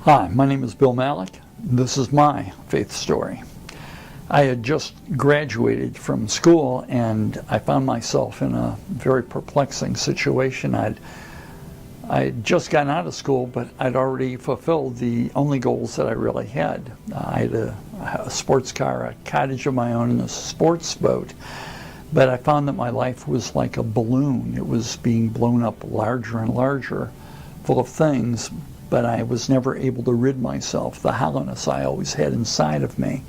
Hi, my name is Bill Malick. This is my faith story. I had just graduated from school and I found myself in a very perplexing situation. I'd just gotten out of school, but I'd already fulfilled the only goals that I really had. I had a sports car, a cottage of my own, and a sports boat. But I found that my life was like a balloon. It was being blown up larger and larger, full of things, but I was never able to rid myself, the hollowness I always had inside of me.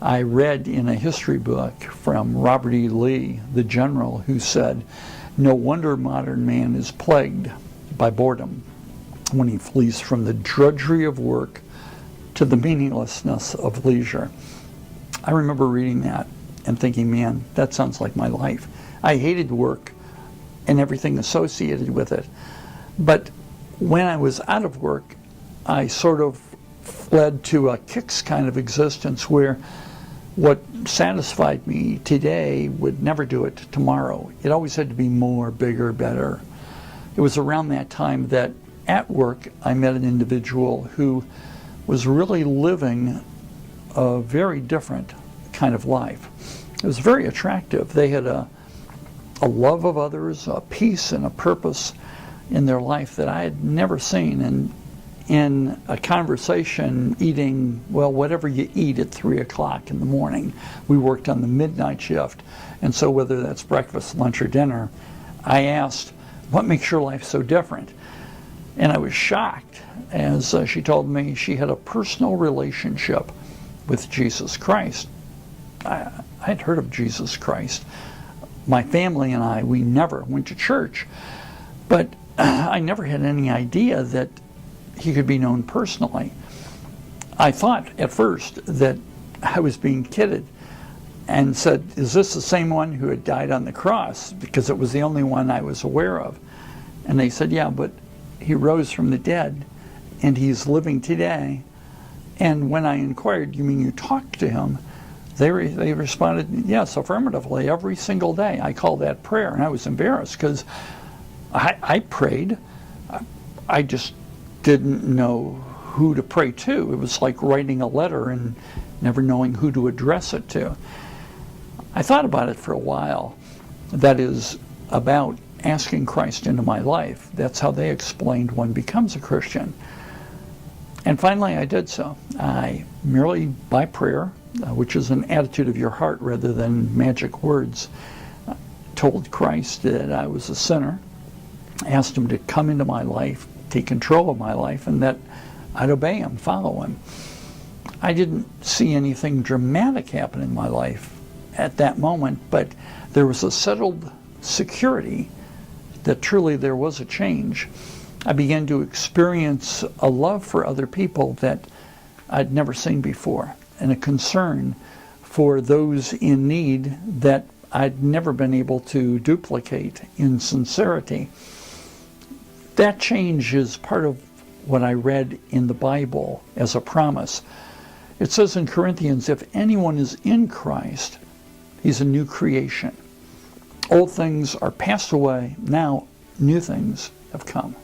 I read in a history book from Robert E. Lee, the general, who said, "No wonder modern man is plagued by boredom when he flees from the drudgery of work to the meaninglessness of leisure." I remember reading that and thinking, man, that sounds like my life. I hated work and everything associated with it. But when I was out of work, I sort of fled to a kicks kind of existence where what satisfied me today would never do it tomorrow. It always had to be more, bigger, better. It was around that time that at work I met an individual who was really living a very different kind of life. It was very attractive. They had a love of others, a peace and a purpose in their life that I had never seen. And in a conversation, eating, well, whatever you eat at 3 o'clock in the morning, we worked on the midnight shift. And so whether that's breakfast, lunch, or dinner, I asked, what makes your life so different? And I was shocked as she told me she had a personal relationship with Jesus Christ. I had heard of Jesus Christ. My family and I, we never went to church, but I never had any idea that he could be known personally. I thought at first that I was being kidded and said, is this the same one who had died on the cross? Because it was the only one I was aware of. And they said, yeah, but he rose from the dead and he's living today. And when I inquired, you mean you talked to him? They responded, yes, affirmatively, every single day. I call that prayer. And I was embarrassed because I prayed. I just didn't know who to pray to. It was like writing a letter and never knowing who to address it to. I thought about it for a while. That is, about asking Christ into my life. That's how they explained one becomes a Christian. And finally I did so. I merely, by prayer, which is an attitude of your heart rather than magic words, told Christ that I was a sinner, asked him to come into my life, take control of my life, and that I'd obey him, follow him. I didn't see anything dramatic happen in my life at that moment, but there was a settled security that truly there was a change. I began to experience a love for other people that I'd never seen before, and a concern for those in need that I'd never been able to duplicate in sincerity. That change is part of what I read in the Bible as a promise. It says in Corinthians, if anyone is in Christ, he's a new creation. Old things are passed away, now new things have come.